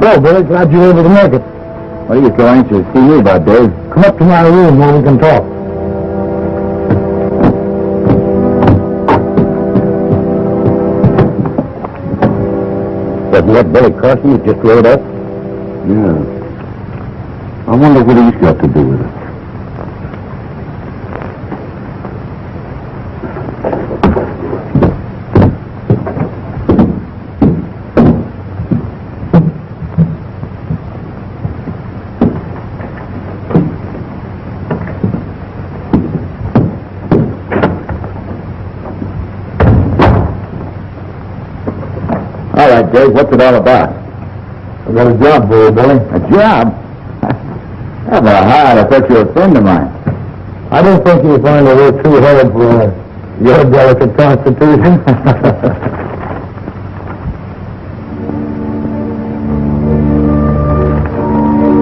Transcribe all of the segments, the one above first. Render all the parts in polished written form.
So, Billy, glad you were able to make it. What are you so anxious to see me about, Dave? Come up to my room where we can talk. Wasn't that Billy Carson you just rode up? Yeah. I wonder what he's got to do with it. All right, Dave, what's it all about? I got a job for you, Billy. A job? Have a heart. I thought you were a friend of mine. I don't think you'll find a work too hard for your delicate constitution.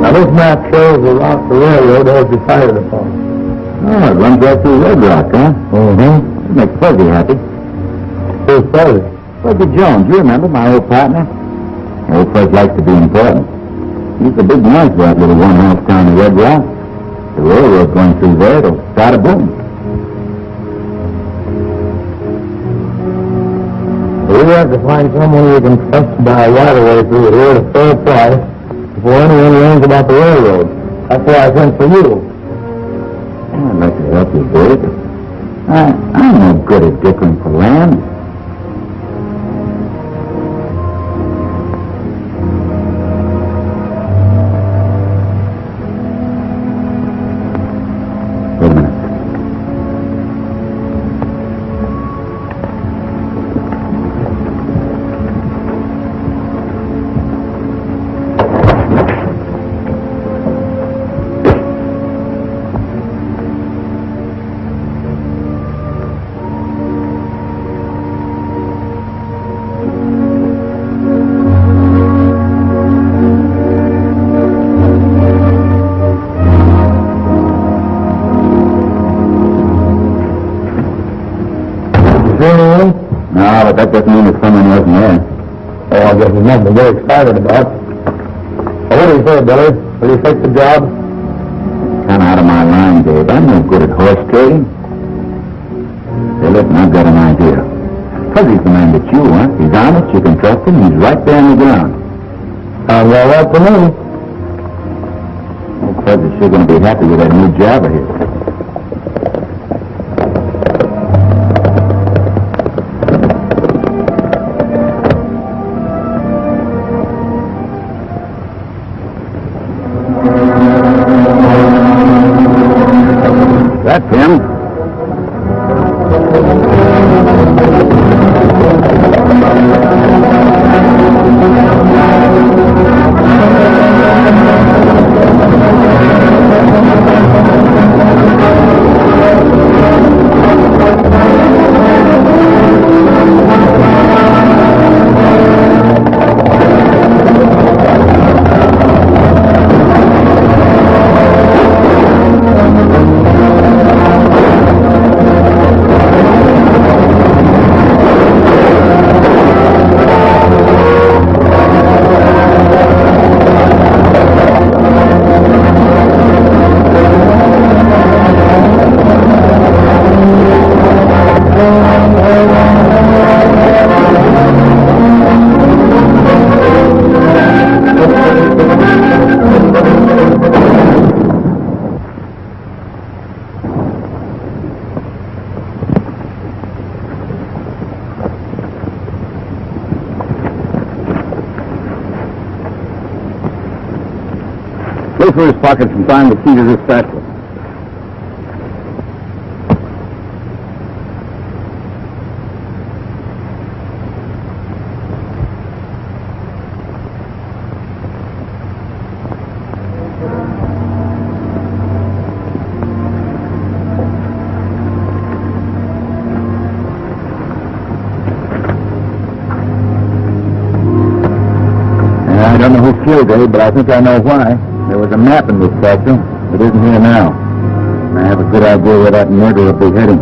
Now, this map shows the route the railroad has decided upon. Oh, it runs right through Red Rock, huh? Mm-hmm. It makes Fuzzy happy. Who's Fuzzy? Fuzzy Jones, you remember, my old partner? Old Fuzz likes to be important. He's a big noise for that little one-house town in Red Rock. The railroad going through there, it'll start a boom. We have to find someone we can trust to buy right away through here at a fair price before anyone learns about the railroad. That's why I sent for you. I'd like to help you, Dave. I'm no good at dickering for land. Wait a minute. No, but that doesn't mean that someone wasn't there. Oh, I guess there's nothing to get excited about. Well, what do you say, Billy? Will you take the job? Kind of out of my line, Dave. I'm no good at horse trading. Say, listen, I've got an idea. Fuzzy's the man that you want. He's honest, you can trust him, he's right there on the ground. Sounds all right to me. Old Fuzzy's sure going to be happy with that new job of his. That's him. Look for his pockets and find the key to this satchel. I don't know who killed Dave, but I think I know why. There was a map in this satchel. It isn't here now. I have a good idea where that murderer will be heading.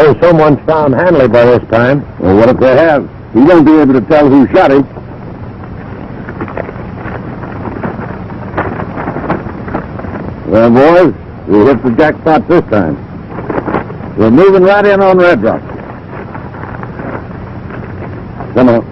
suppose someone's found Hanley by this time. Well, what if they have? He won't be able to tell who shot him. Well, boys, we hit the jackpot this time. We're moving right in on Red Rock. Come on.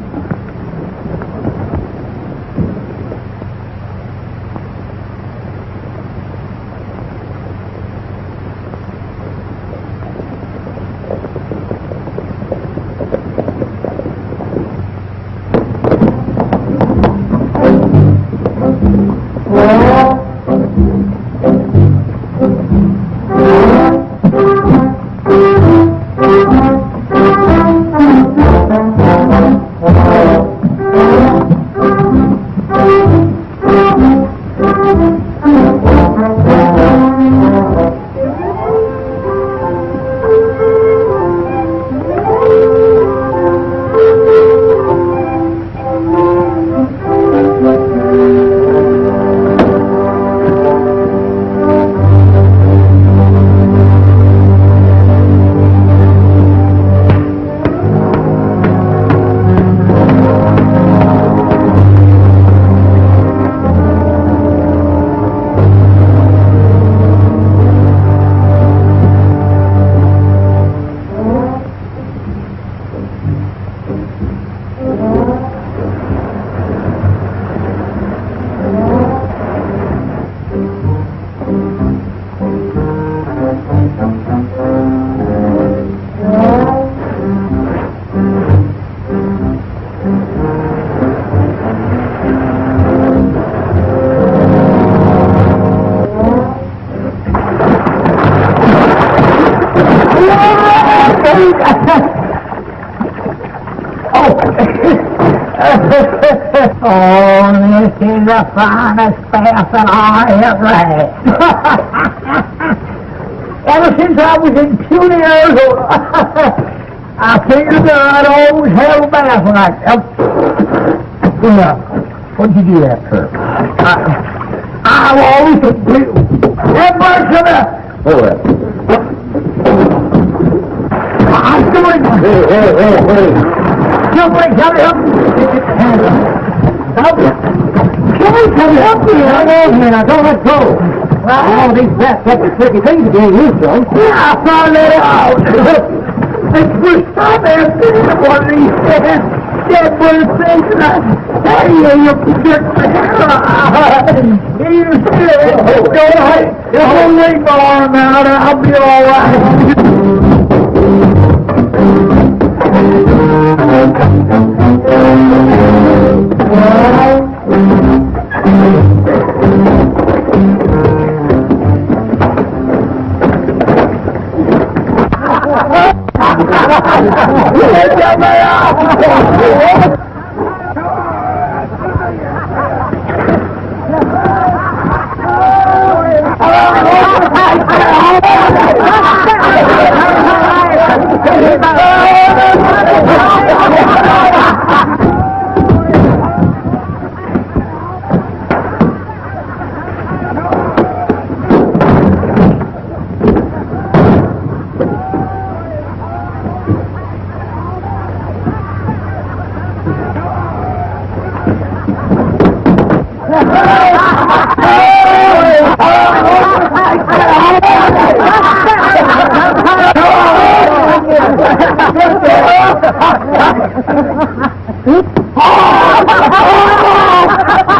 Oh, this is the finest bath that I ever had. Ever since I was in 20 years old, I figured that I'd always have a bath like that. What'd you do that for? I've always been everybody come up. Hold up. I'm doing it. Hey. Somebody come up. Somebody come up here. I know, man. I don't let go. All these bats have the tricky things to get used to. Yeah, I found that out. It's first time I've been in one of these dead bird things, and hey, you get the hair out. You sit it. Don't leave my arm out, and I'll be all right.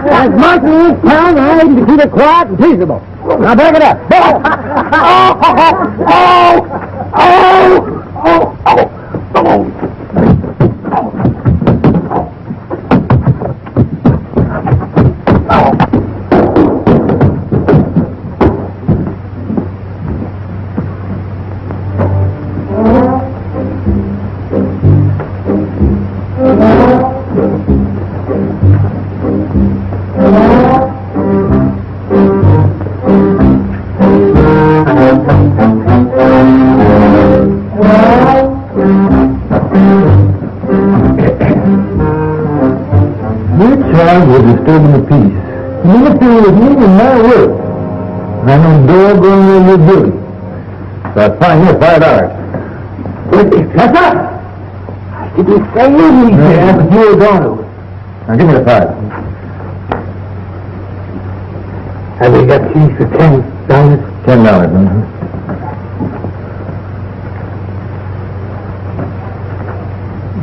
As much as this town, I aim to keep it quiet and peaceable. Now back it up. Disturbing the peace. You interfere with me in my work. And I'm doggone well you're doing. So I find you $5. That's up! Did you say anything? Yeah, but you were going to. Now, give me the 5. Have you got keys for $10? $10,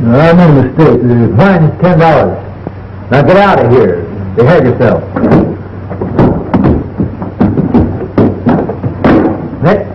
No, I made a mistake. The fine is $10. Now get out of here. Behave yourself. Next.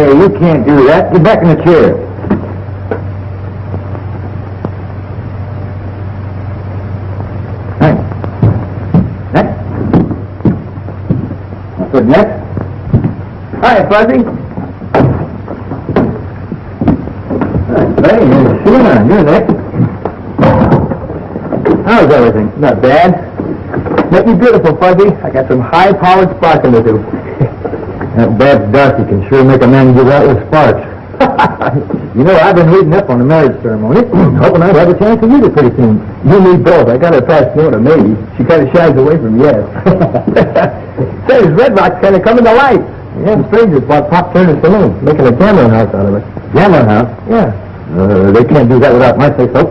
You can't do that. Get back in the chair. Next. Next. Good, next. Hi, Fuzzy. Hey, sure, you're next. How's everything? Not bad. Make me beautiful, Fuzzy. I got some high-powered sparking to do. That bad Darcy can sure make a man give out with sparks. You know, I've been reading up on the marriage ceremony, hoping I'd have a chance to meet her pretty soon. You and me both. I got her past no to maybe. She kind of shies away from yes. Say, this Red Rock's kind of coming to life. Yeah, strangers bought Pop Turner's saloon, making a gambling house out of it. Gambling house? Yeah. They can't do that without my say-so.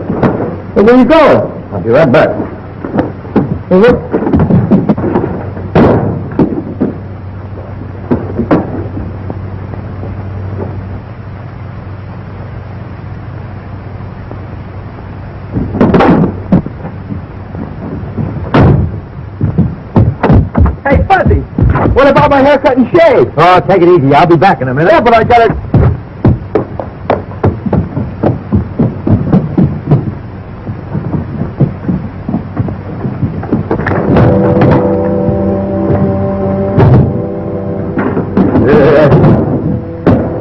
Well, there you go. I'll be right back. Hey, look. Hey, Fuzzy, what about my haircut and shave? Oh, take it easy. I'll be back in a minute. Yeah, but I got it.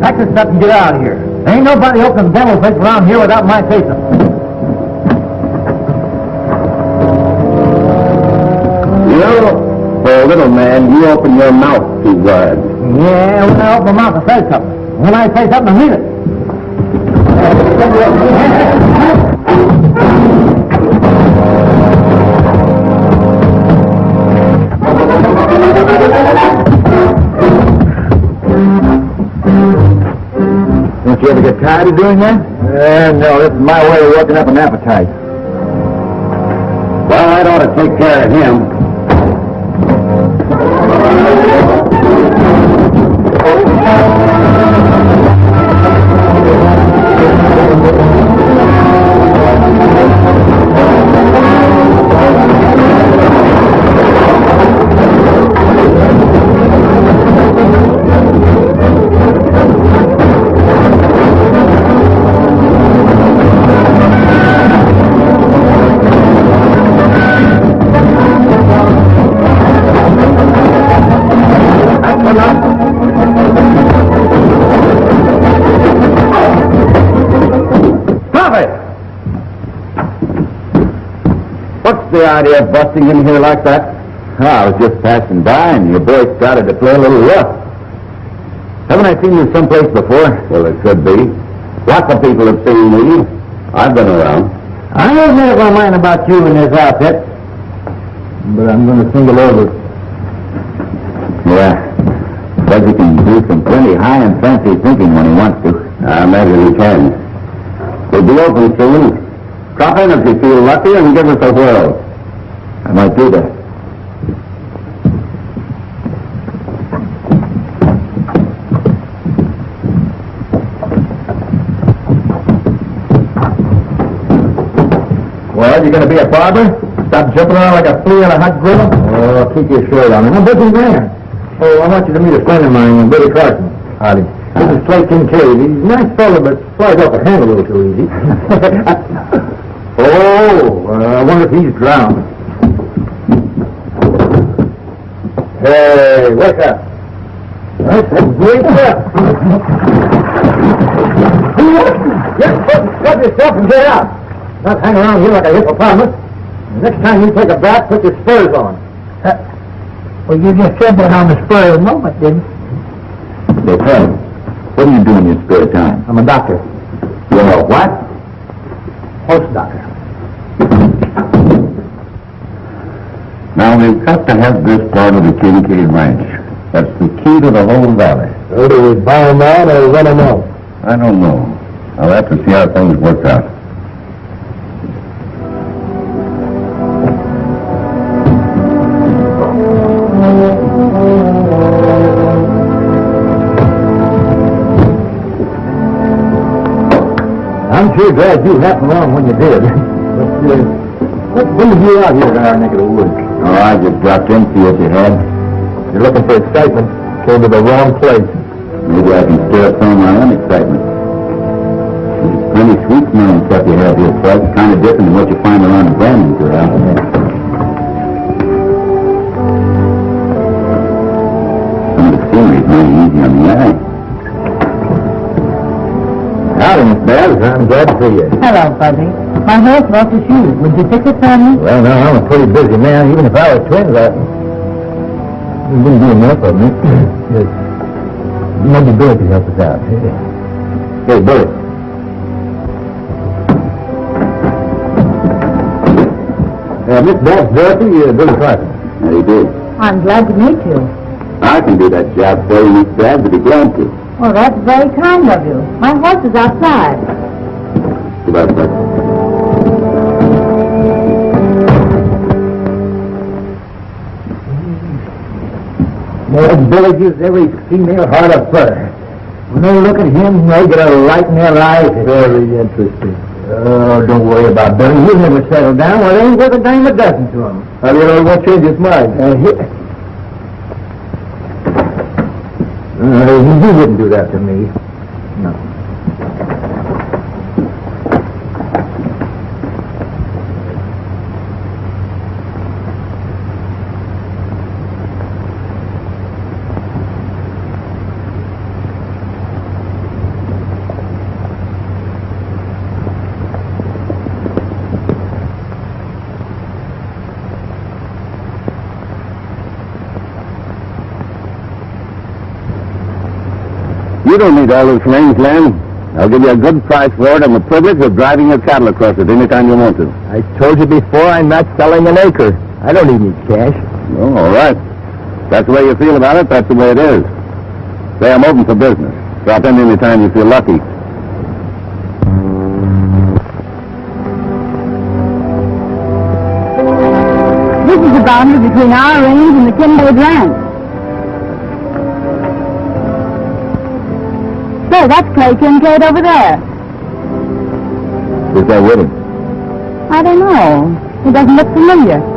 Pack this up and get out of here. There ain't nobody opening the dental place around here without my say-so. You know, for a little man, you open your mouth too wide. Yeah, when I open my mouth, I say something. When I say something, I mean it. Don't you ever get tired of doing that? No, this is my way of working up an appetite. Well, I'd ought to take care of him. What's the idea of busting in here like that? I was just passing by, and your boy started to play a little rough. Haven't I seen you someplace before? Well, it could be. Lots of people have seen me. I've been around. I ain't made up my mind about you in this outfit, but I'm going to think it over. Yeah. But he can do some plenty high and fancy thinking when he wants to. I imagine he can. We'll be open soon. Drop in if you feel lucky and give us a whirl. I might do that. Well, you going to be a barber? Stop jumping around like a flea on a hot griddle? Oh, keep your shirt on. I'm a busy man. Oh, I want you to meet a friend of mine, Billy Carson. Howdy. This is Slate Kincaid. He's a nice fellow, but flies off the handle a little too easy. I wonder if he's drowned. Hey, wake up. That's great stuff. Stop yourself and get out. Not hang around here like a hippopotamus. The next time you take a bath, put your spurs on. Well, you just said that on the spur of the moment, didn't you? Say, Fred, what do you do in your spare time? I'm a doctor. You're a what? Horse doctor. Now, we've got to have this part of the Kincaid Ranch. That's the key to the whole valley. So do we buy them out or run them out? I don't know. I'll have to see how things work out. I'm sure glad you happened along when you did. But, what brings you out here to our neck of the woods? Oh, I just dropped in to see what you had. You're looking for excitement. Came to the wrong place. Maybe I can stir up some of my own excitement. It's plenty sweet smelling stuff you have here, Fred. Kind of different than what you find around the branding corral. Some of the scenery's mighty easy on the eye. Howdy, Miss Babs. I'm glad to see you. Hello, Fuzzy. My horse lost his shoes. Would you fix it for me? Well, no, I'm a pretty busy man. Even if I were twins, I wouldn't do enough of me. Maybe Billy could help us out. Hey, Billy. Miss Babs, Dorothy, Billy Carson. How do you do? I'm glad to meet you. I can do that job for you, Miss Babs, if you're glad to. Well, that's very kind of you. My horse is outside. Goodbye, Fred. Well, Billy gives every female heart a flutter. When they look at him, they get a light in their eyes. Very interesting. Oh, don't worry about Billy. He'll never settle down. Well, it ain't worth a dime a dozen to him. How do you know he won't change his mind? He wouldn't do that to me. No. You don't need all this rangeland. I'll give you a good price for it and the privilege of driving your cattle across it anytime you want to. I told you before, I'm not selling an acre. I don't need any cash. Oh, all right. That's the way you feel about it, that's the way it is. Say, I'm open for business. Drop in anytime you feel lucky. This is the boundary between our range and the Kincaid Ranch. Say, that's Clay Kincaid over there. Who's that with him? I don't know. He doesn't look familiar.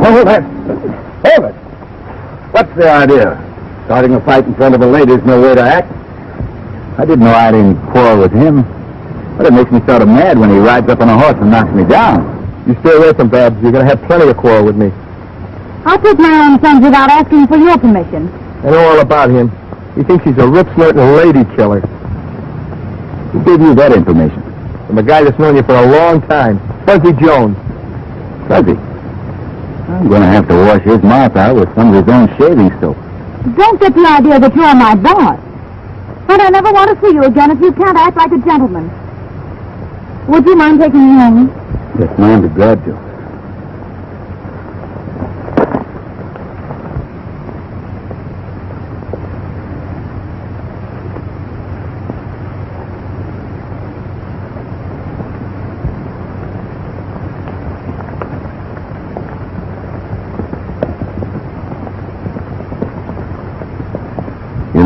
Hold it. What's the idea? Starting a fight in front of a lady's no way to act. I didn't know I had any quarrel with him. But it makes me sort of mad when he rides up on a horse and knocks me down. You stay away from Babs. You're going to have plenty of quarrel with me. I'll take my own sons without asking for your permission. I know all about him. He thinks he's a rip-snorting lady killer. Who gave you that information? From a guy that's known you for a long time. Fuzzy Jones. Fuzzy. I'm going to have to wash his mouth out with some of his own shaving soap. Don't get the idea that you're my boss. But I never want to see you again if you can't act like a gentleman. Would you mind taking me home? Yes, ma'am, be glad to.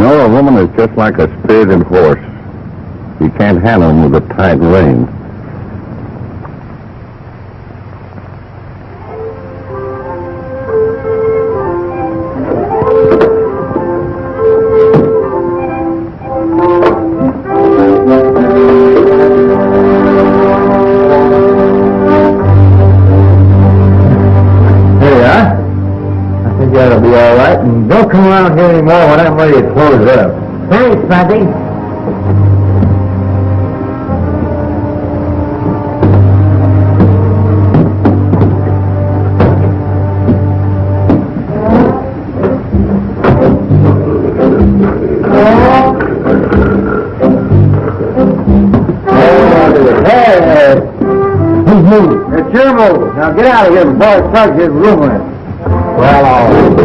know, a woman is just like a spirited horse. You can't handle them with a tight rein. That'll be all right, and don't come around here anymore when I'm ready to close up. Thanks, Fuzzy. Hey! Who's moving? It's your move. Now get out of here before I start his room in. Well, all right.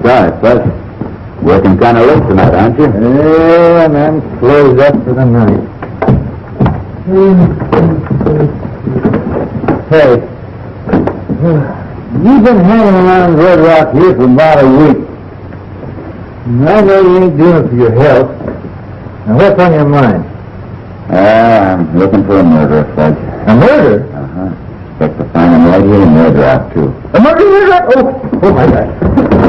Sorry, Buzz. Working kind of late tonight, aren't you? Yeah, man. Closed up for the night. Hey. You've been hanging around Red Rock here for about a week. I know you ain't doing it for your health. Now, what's on your mind? I'm looking for a murderer, Fudge. A murder? Uh-huh. Expect to find him right here and murder out, too. A murder? Oh, my God.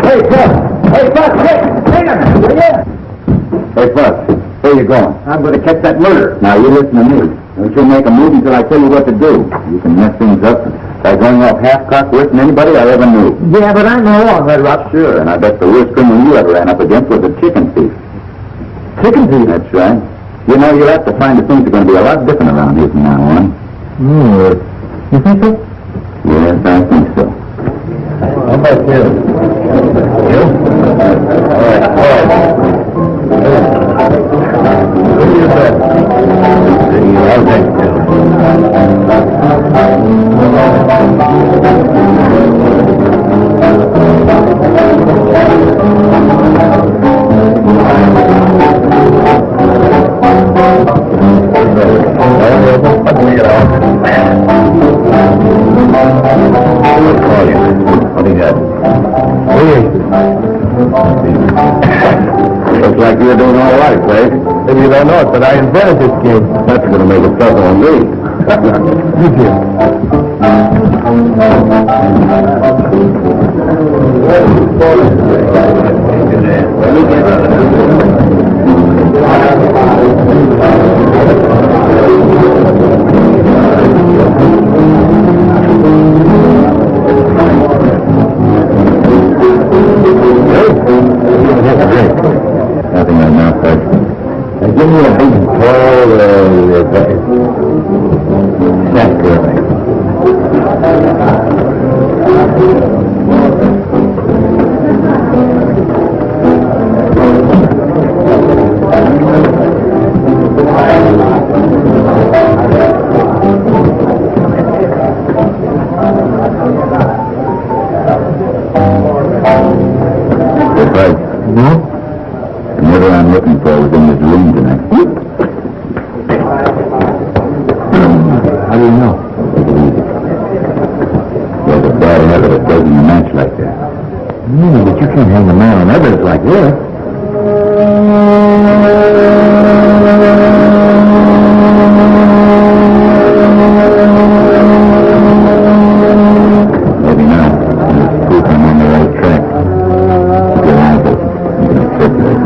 Hey, Buck! Hey, Buck! Hey, hang on! Yeah. Hey, Fudge, where you going? I'm going to catch that murderer. Now, you listen to me. Don't you make a move until I tell you what to do. You can mess things up by going off half-cock worse than anybody I ever knew. Yeah, but I know on Red Rock. Sure, and I bet the worst criminal you ever ran up against was a chicken thief. Chicken thief? That's right. You know, you'll have to find that things are going to be a lot different around here from now on. You think so? Yes, I think so. How about you? You? All right. What do you bet? I'll take it. What do you got? Looks like you're doing all right, Craig. Maybe you don't know it, but I invented this game. That's going to make it tough on me. You do. Nothing right now, Fudge. Give me a big tall, snack girl. Fudge. No? The murderer I'm looking for was in this room tonight. How do you know? There's a bad habit of taking a match like that. But you can't hang a man on evidence like this. Maybe not. There's proof I'm on the right track. Keep your eyes open. I'm going to circulate.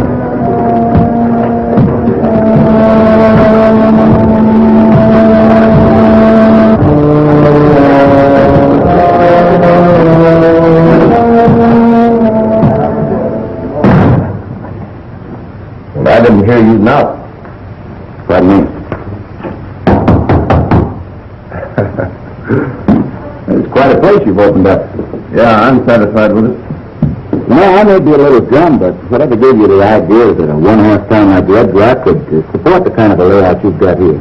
I didn't hear you knock. Pardon me. It's quite a place you've opened up. Yeah, I'm satisfied with it. You know, I may be a little dumb, but whatever gave you the idea that a one-horse town like Red Rock could support the kind of a layout you've got here?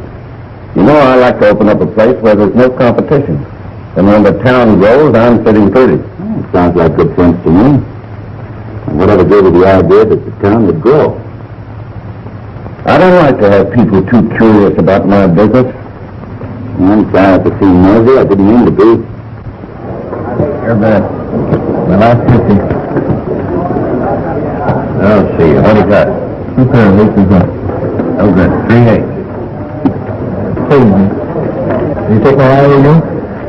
You know, I like to open up a place where there's no competition. And when the town grows, I'm sitting pretty. Well, sounds like good sense to me. And whatever gave you the idea that the town would grow? I don't like to have people too curious about my business. I'm sorry to see nosy. I didn't mean to be. You're bad. My last 50. I'll see you. What do you got? 2 pair of leases up. Oh, good. 3/8. Hey, man. You take my eye again?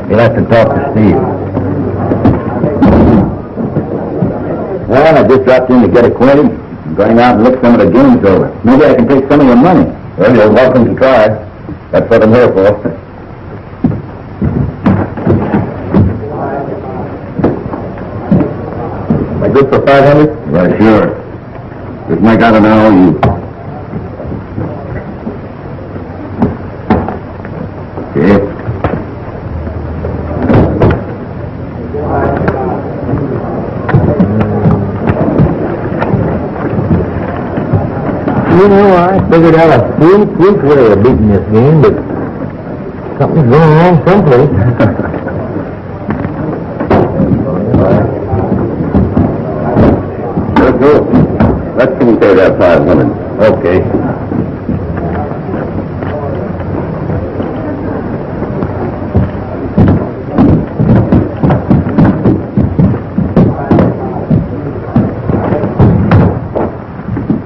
You'll have to talk to Steve. Well, I just dropped in to get acquainted. I'm going out and look some of the games over. Maybe I can take some of your money. Well, you're welcome to try. That's what I'm here for. Am I good for 500? Yeah, sure. Just make out an IOU. Okay. You know, I figured out a foolproof way of beating this game, but something's going wrong someplace. Let's go. Let's compare that 500. Okay.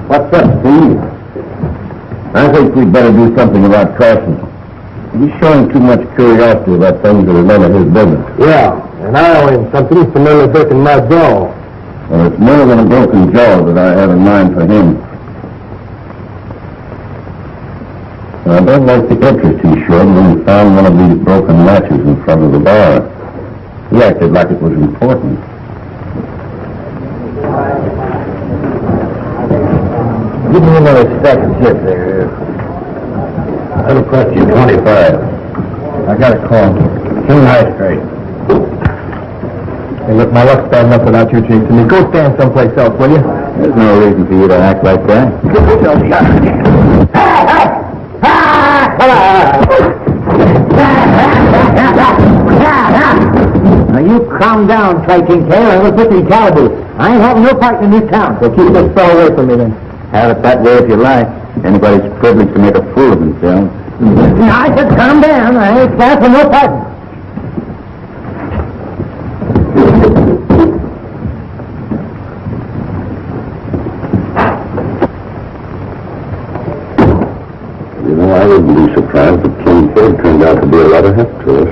What's up, Steve? I think we'd better do something about Carson. He's showing too much curiosity about things that are none of his business. Yeah, and I owe him something for nearly breaking my jaw. Well, it's more than a broken jaw that I have in mind for him. I don't like the interest he showed when he found one of these broken latches in front of the bar. He acted like it was important. Give me another stack of chips there. That'll cost you 25. I got a call. Too high straight. Hey, look, my luck's bad enough without you chasing me. Go stand someplace else, will you? There's no reason for you to act like that. Now you calm down, Tri-King Taylor. I'm going to put these calaboose. I ain't having no part in this town. So keep this fellow away from me, then. Have it that way if you like. Anybody's privileged to make a fool of themselves. Now, I said calm down. I ain't stand for no fighting. You know, I wouldn't be surprised if King Ford turned out to be a lot of help to us.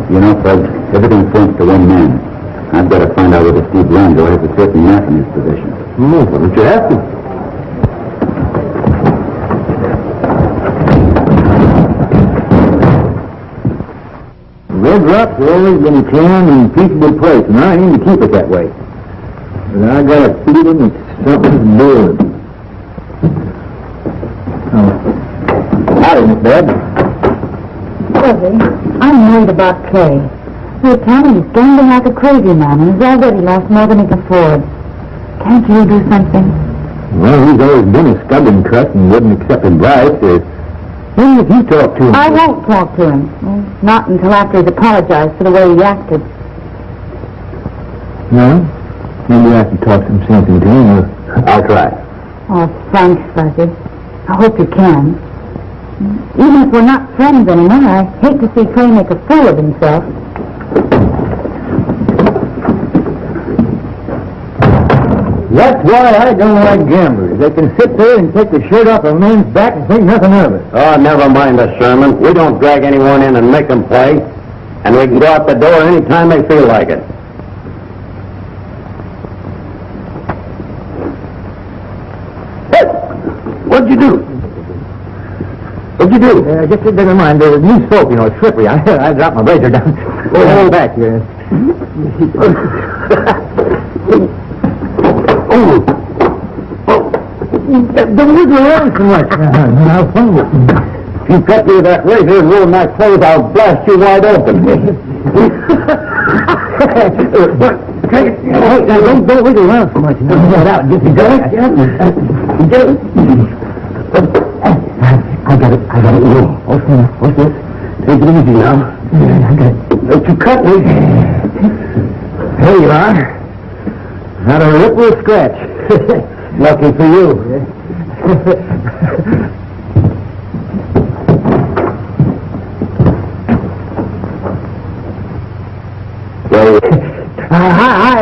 You know, folks, everything points to one man. I've got to find out whether Steve Landau has a certain knack in his position. Why don't you have to? Red Rock's always been a clean and peaceable place, and I aim to keep it that way. But I got a feeling it's something brewing. Howdy, Miss Bed. Fuzzy, I'm worried about Clay. They're telling he's gambling like a crazy man, and he's already lost more than he can afford. Can't you do something? Well, he's always been a stubborn cuss and wouldn't accept advice. When have you talked to him? I won't talk to him. Well, not until after he's apologized for the way he acted. No? Maybe I can talk some sense into him. I'll try. Oh, thanks, Fuzzy. I hope you can. Even if we're not friends anymore, I hate to see Clay make a fool of himself. That's why I don't like gamblers. They can sit there and take the shirt off a man's back and think nothing of it. Oh, never mind us, Sherman. We don't drag anyone in and make them play. And we can go out the door any time they feel like it. Hey! What'd you do? What'd you do? Just never mind. There's new soap, you know, it's slippery. I dropped my razor down. Go hold back here. Don't wiggle around so much. I'll find it. If you cut me with that razor and ruin my clothes, I'll blast you wide open. Don't wiggle around so much. Get it out. Get it out. I got it. What's this? Take it easy now. I got it. Don't you cut me. There you are. Not a rip or a scratch. Lucky for you. Hi,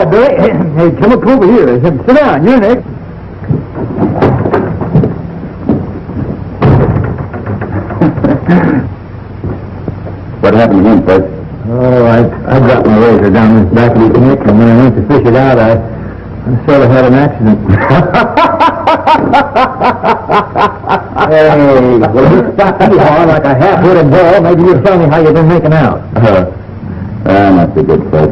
Billy. Hey, come up over here. Sit down. You're next. What happened to him, Bud? Oh, I got my razor down this back of his neck, and when I went to fish it out, I sort of had an accident. Hey, well, you stop me hard like a half-witted ball. Maybe you'll tell me how you've been making out. Not so good, Bud.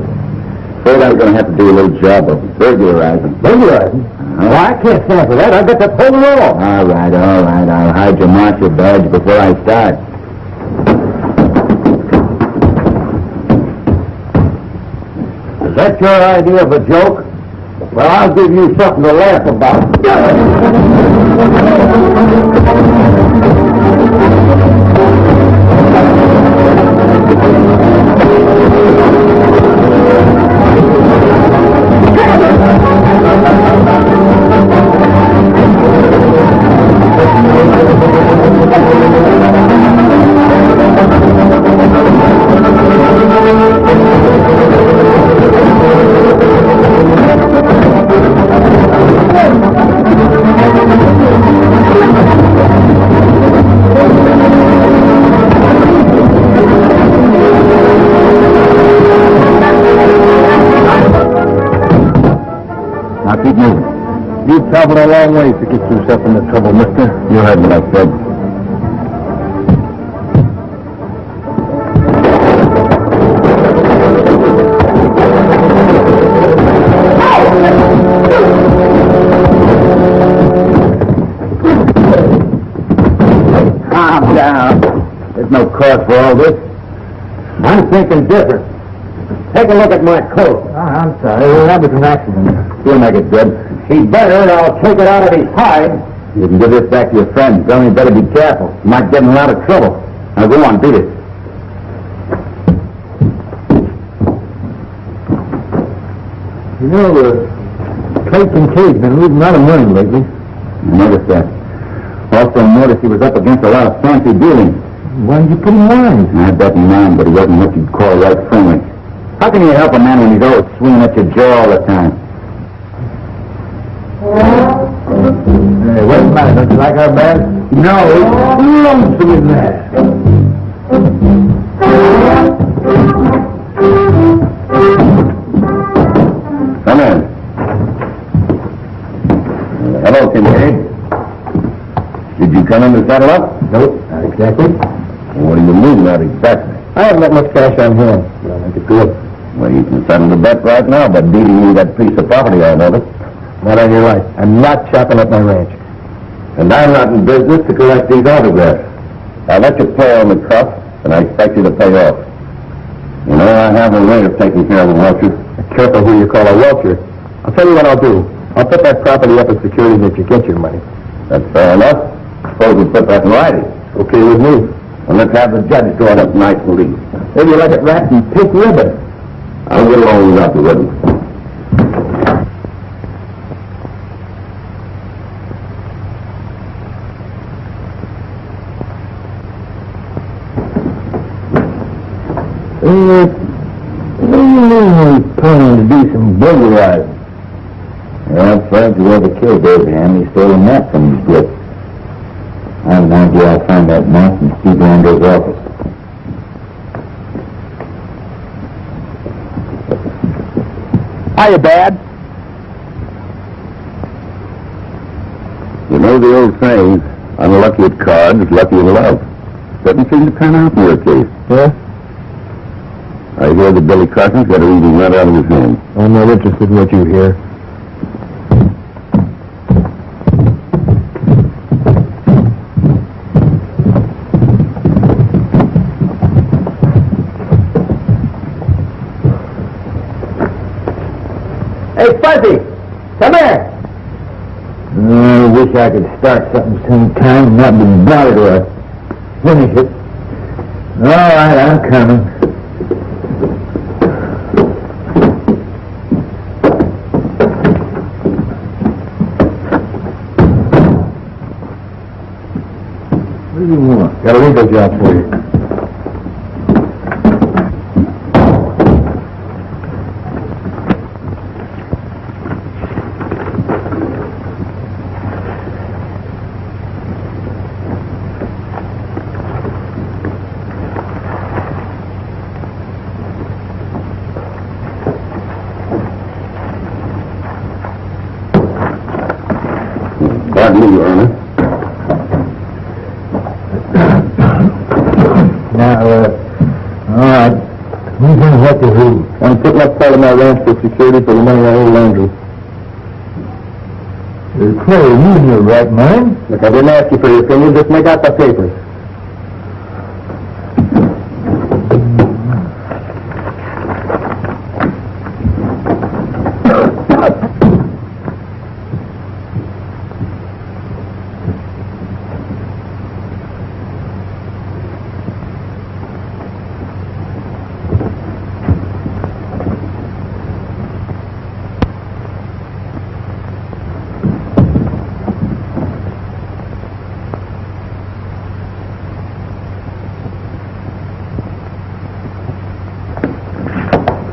Afraid I was going to have to do a little job of burglarizing. Burglarizing? Well, I can't stand for that. I've got to pull the roll. All right. I'll hide your marshal badge before I start. Is that your idea of a joke? Well, I'll give you something to laugh about. Keep moving. You've traveled a long way to get yourself into trouble, mister. You heard what I said. Calm down. There's no cause for all this. I'm thinking different. Take a look at my coat. I'm sorry. That was an accident. You'll make it good. He'd better, and I'll take it out of his hide. You can give this back to your friends. Tell him you better be careful. You might get in a lot of trouble. Now go on, beat it. You know, Clayton Kay's been losing a lot of money lately. I noticed that. Also noticed he was up against a lot of fancy dealing. Why did you put him on? I had that in mind, but he wasn't what you'd call right friendly. How can you help a man when he's always swinging at your jaw all the time? Hey, what's the matter? Don't you like our band? No, it's lonesome in there. Come in. Hello, Kincaid. Did you come in to settle up? Nope, not exactly. What do you mean, not exactly? I haven't got much cash on hand. I'll make it good. Well, you can settle the bet right now by deeding me that piece of property I know it. Not on your life. I'm not chopping up my ranch. And I'm not in business to collect these autographs. I'll let you play on the cuff, and I expect you to pay off. You know, I have a way of taking care of a vulture. Be careful who you call a vulture. I'll tell you what I'll do. I'll put that property up as security that you get your money. That's fair enough. Suppose we put that in writing. Okay with me. And let's have the judge draw it up nice and neat. Maybe you like it wrapped in pink ribbon. I'll get along without the ribbon. Planning to do some burglarizing. Well, I'm afraid whoever killed Abraham, he stole a map from his grip. I have an idea I'll find that map in Steve Lando's office. Hiya, Dad. You know the old saying, unlucky at cards, lucky in love. Doesn't seem to pan out in your case. Yeah? I hear that Billy Carson's got a reading right out of his hand. I'm not interested in what you hear. Hey, Fuzzy! Come here! I wish I could start something sometime and not be bothered or finish it. All right, I'm coming. do you want? Got a legal job for you. Pardon me, Your Honor. Now, all right. Who's going to help you who? I'm putting up part of my ranch for security for the money I owe Landry. Clay, you in your right mind? Look, I didn't ask you for your opinion. Just make out the papers.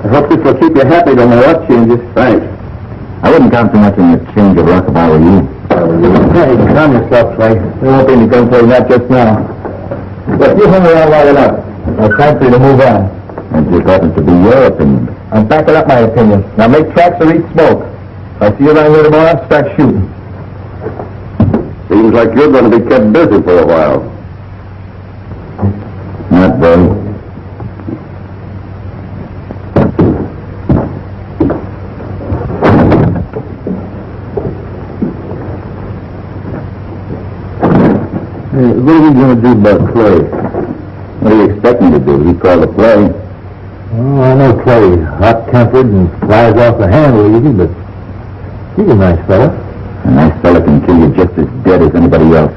I hope this will keep you happy no matter what changes. Thanks. I wouldn't count too much on the change of luck if I were you. Hey, calm yourself, Clay. There won't be any gunplay, not just now. But you hung around long enough. It's time for you to move on. That just happens to be your opinion. I'm backing up my opinion. Now make tracks or eat smoke. If I see you around here tomorrow, start shooting. Seems like you're going to be kept busy for a while. Not very. Hey, what are we going to do about Clay? What do you expect me to do? He called the play. Oh, I know Clay. Hot-tempered and flies off the handle easy, but he's a nice fella. A nice fella can kill you just as dead as anybody else.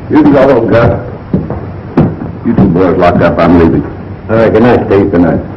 You can go home, Gus. You two boys locked up. I'm leaving. All right, good night, Steve. Good night.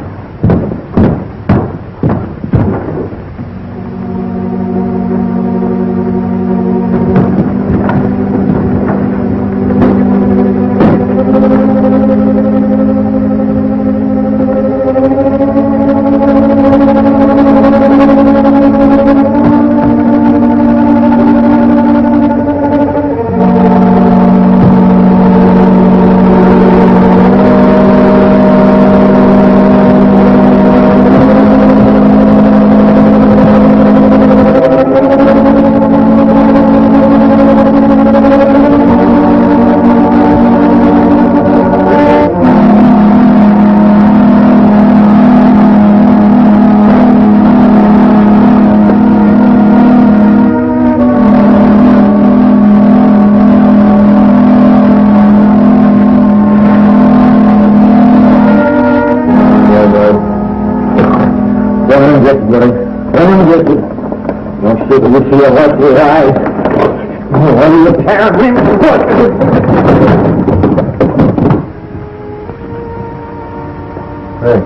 You see a what with eyes? What are you tearing Hey.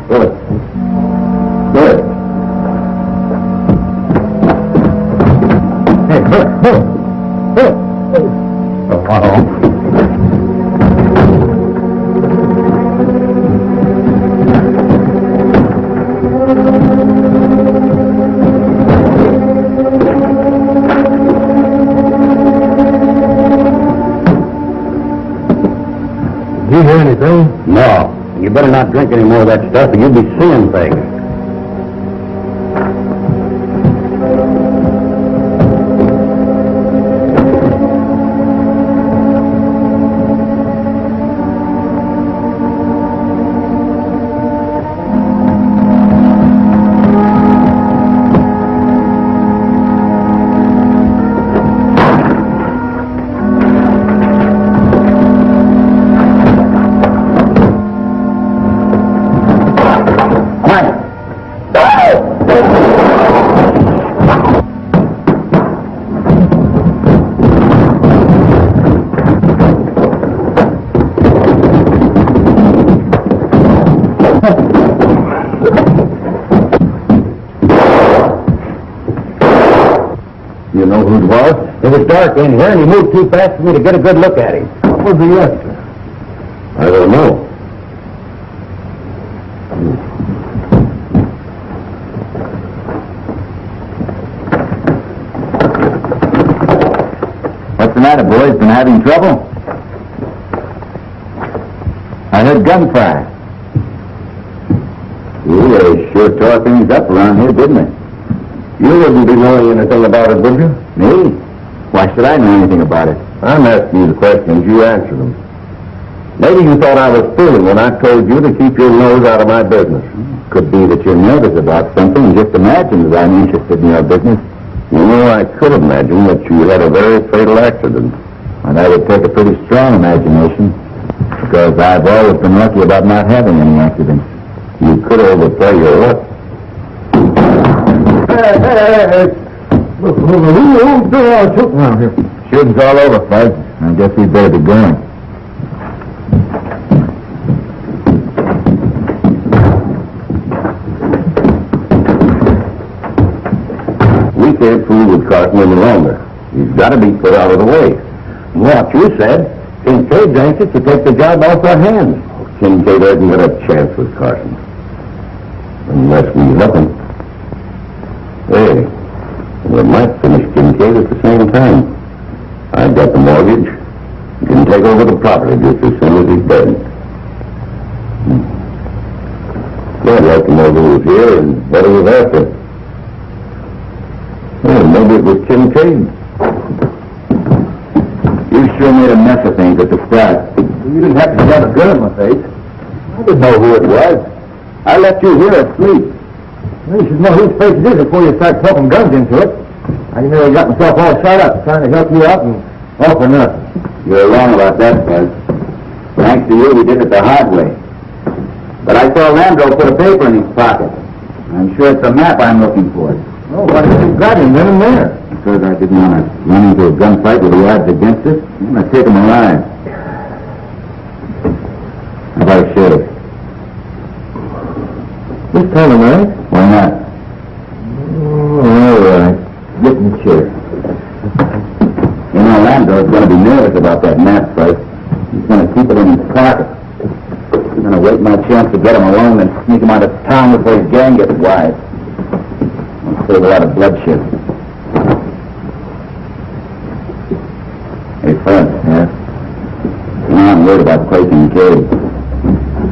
Good. Good. Hey, good. Oh, You hear anything? No. You better not drink any more of that stuff or you'll be seeing things. who it was. It was dark in here, and he moved too fast for me to get a good look at him. What was he up to? I don't know. What's the matter, boys? Been having trouble? I heard gunfire. They sure tore things up around here, didn't they? You wouldn't be knowing anything about it, would you? Me? Why should I know anything about it? I'm asking you the questions. You answer them. Maybe you thought I was fooling when I told you to keep your nose out of my business. Could be that you're nervous about something and just imagine that I'm interested in your business. You know, I could imagine that you had a very fatal accident. And that would take a pretty strong imagination, because I've always been lucky about not having any accidents. You could overplay your luck. Hey. Who's doing all the shooting around here? Shooting's all over, Fuzz. I guess we'd better be going. We can't fool with Carson any longer. He's got to be put out of the way. What you said, Kincaid's anxious to take the job off our hands. Kincaid hasn't got a chance with Carson. Unless we help him. Hey, we might finish Kincaid at the same time. I got the mortgage. You can take over the property just as soon as he's dead. I'd like to know who was here and what he was after. Well, maybe it was Kincaid. You sure made a mess of things at the start. You didn't have to shove a gun in my face. I didn't know who it was. I left you here asleep. Well, you should know whose face it is before you start poking guns into it. I nearly got myself all shot up trying to help you out and all for nothing. You're wrong about that, Buzz. Thanks to you, we did it the hard way. But I saw Landro put a paper in his pocket. I'm sure it's a map I'm looking for. Oh, why did you got him then and there? Because I didn't want to run into a gunfight with the odds against us. I'm going to take him alive. How about a shave? This time of night? Why not? Oh, all right. Get in the chair. You know, Landro's going to be nervous about that map, Fuzz. He's going to keep it in his pocket. I'm going to wait my chance to get him alone and sneak him out of town before his gang gets wise. I'll save a lot of bloodshed. Hey, Fuzz. Yeah? You know, I'm worried about placing Cade.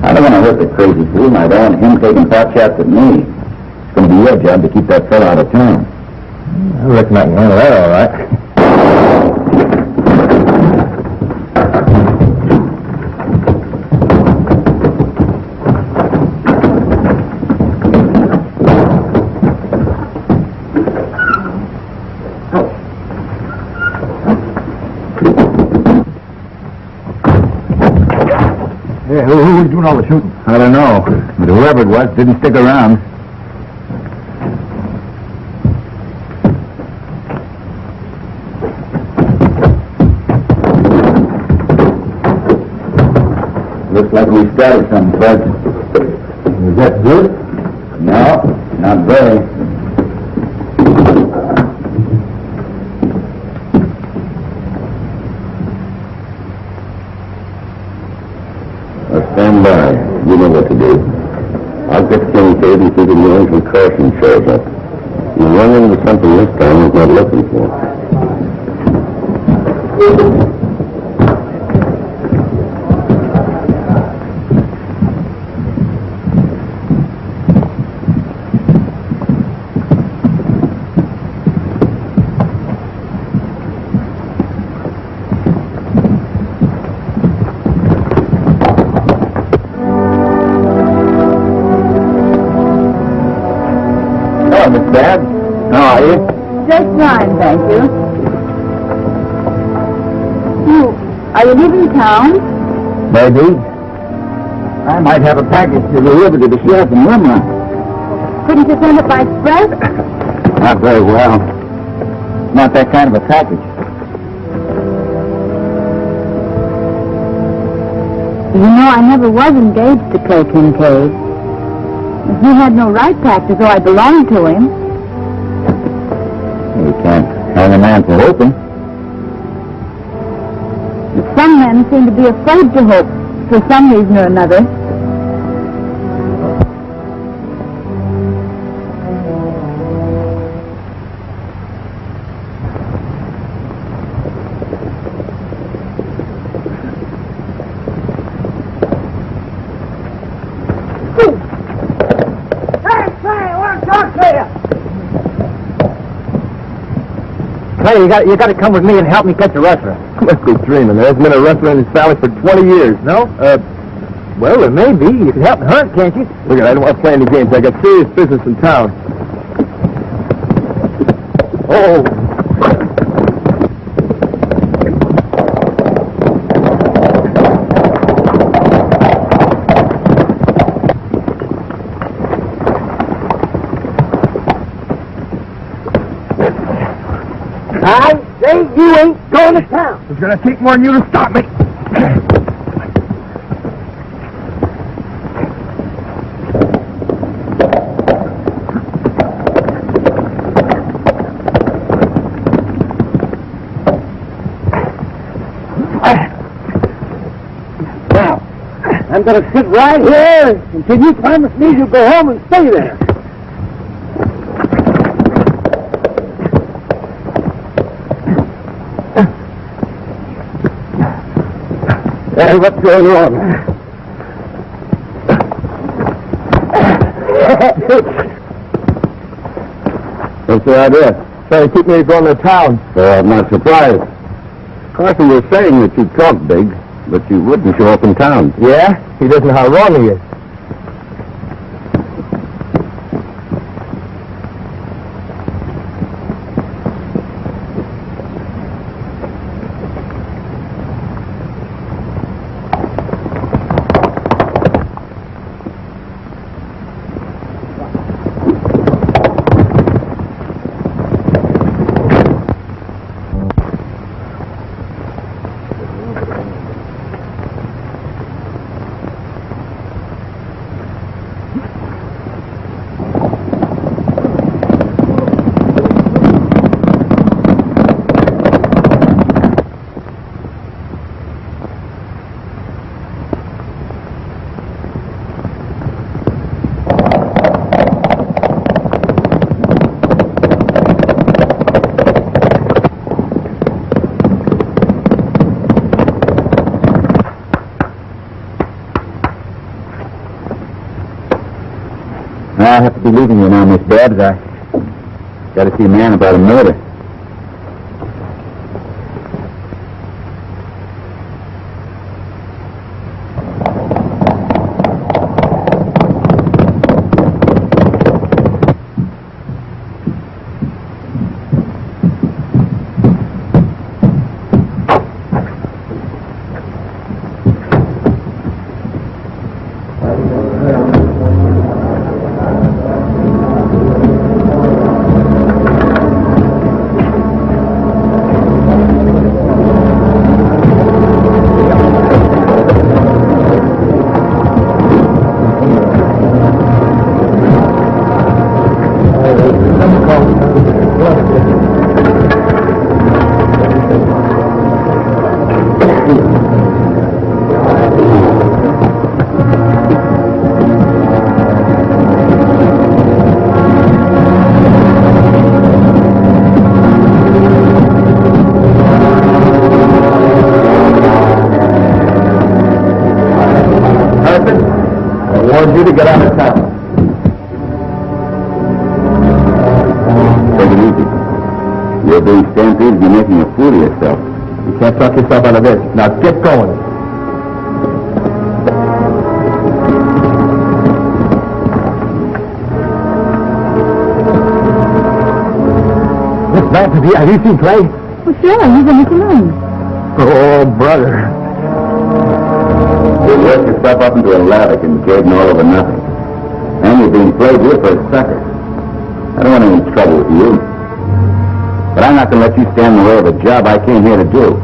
I don't want to hurt the crazy fool, and I don't want him taking pot shots at me. It's going to be your job to keep that fellow out of town. I reckon I can handle that all right. Yeah, who was doing all the shooting? I don't know, but whoever it was didn't stick around. Looks like we started something, Fred. Is that good? No, not very. Stand by. You know what to do. I'll get Kincaid and see the noise when Carson shows up. You run into something this time he's not looking for. Miss Dad. How are you? Just fine, thank you. Are you leaving town? Maybe. I might have a package to deliver to the sheriff in Rimrock. Couldn't you send it by express? Not very well. Not that kind of a package. You know, I never was engaged to Clay Kincaid. He had no right to act as though I belonged to him. You can't Telling a man to hoping. Some men seem to be afraid to hope for some reason or another. Hey, you got to come with me and help me catch a rustler. You must be dreaming. There hasn't been a rustler in this valley for 20 years. No? Well, there may be. You can help me hunt, can't you? Look, I don't want to play any games. I got serious business in town. Oh. I say you ain't going to town. It's going to take more than you to stop me. Now, I'm going to sit right here until you promise me you'll go home and stay there. Hey, what's going on? What's the idea? Trying to keep me going to town. I'm not surprised. Carson was saying that you talk big, but you wouldn't show up in town. Yeah? He doesn't know how wrong he is. I have to be leaving you now, Miss Babs. I got to see a man about a murder. You to get out of town. Take it easy. You're being stampeded, you're making a fool of yourself. You can't talk yourself out of this. Now get going. Miss Babs, have you seen Clay? Well, sure, he's in the saloon. Oh, brother. You work yourself up into a lather and trading all over nothing. And you're being played here for a sucker. I don't want any trouble with you. But I'm not going to let you stand in the way of a job I came here to do.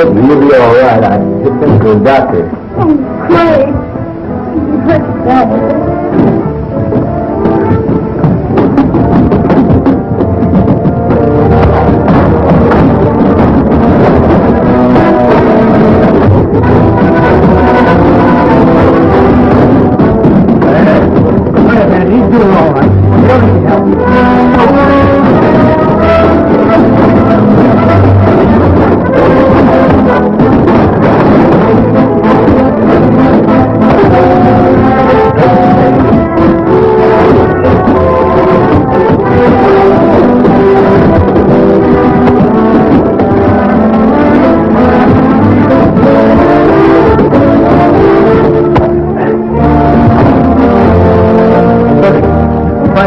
Listen, you'll be all right. I just been to the doctor. Oh, Clay. You hurt Daddy. He's doing all right. What can help you?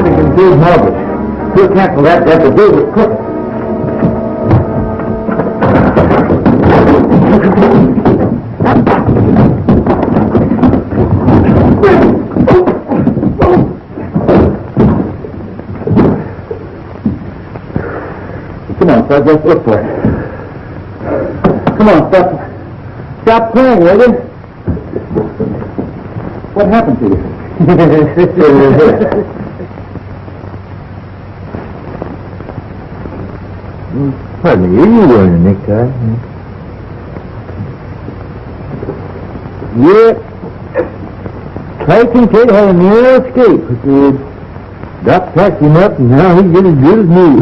Confused mortgage. We'll cancel that. That's a deal with Cook. Come on, Fred, let's look for it. Come on, stop playing, will you? What happened to you? Pardon me, are you wearing a necktie? Yep. Clay Kincaid had a near escape. Doc packed him up, and now he's getting as good as new.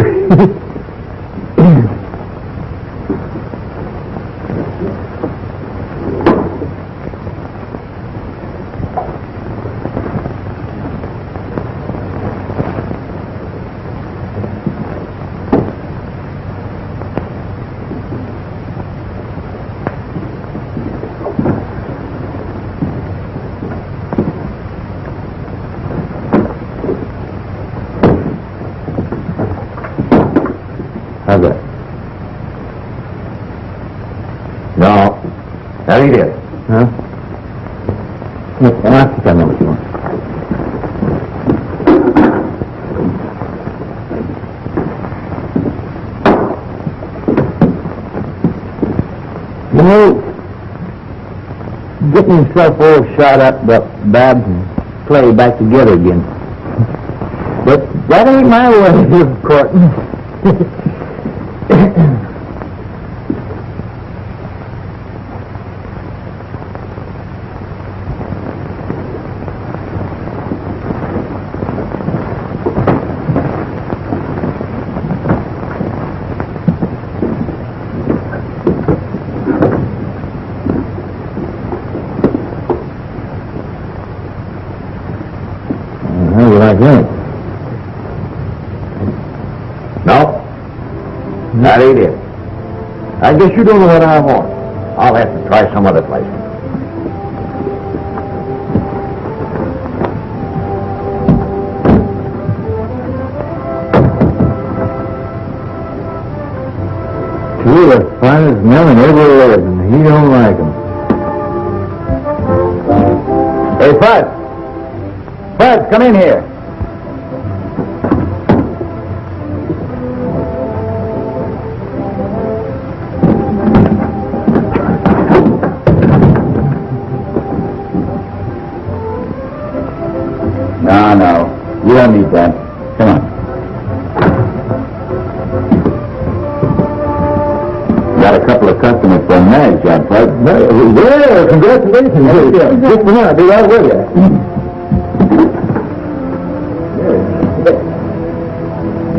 How's that? No. Now eat it. Huh? Look, I think I know what you want. You know, getting himself all shot up, Babs and Clay back together again. But that ain't my way of courting. How do you like that? No? Not eat it. I guess you don't know what I want. I'll have to try some other place. Two of the finest men ever lived, and he don't like them. Hey, Bud! Bud, come in here. No, you don't need that. Come on. Got a couple of customers for a mag job, Bud. Yeah, congratulations. Just for now, I'll be right with you.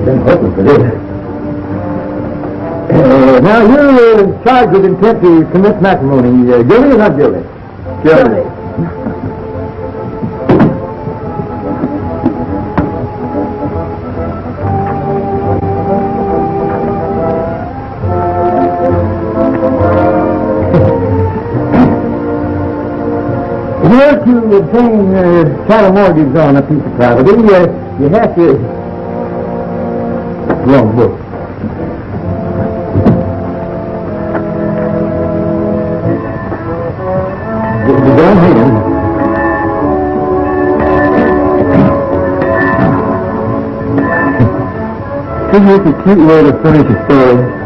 Been hoping for this. Now, you're charged with intent to commit matrimony. Guilty or not guilty? Guilty. In order to obtain title mortgage on a piece of property, you have to... Wrong book. The wrong hand. Isn't this a cute way to finish a story?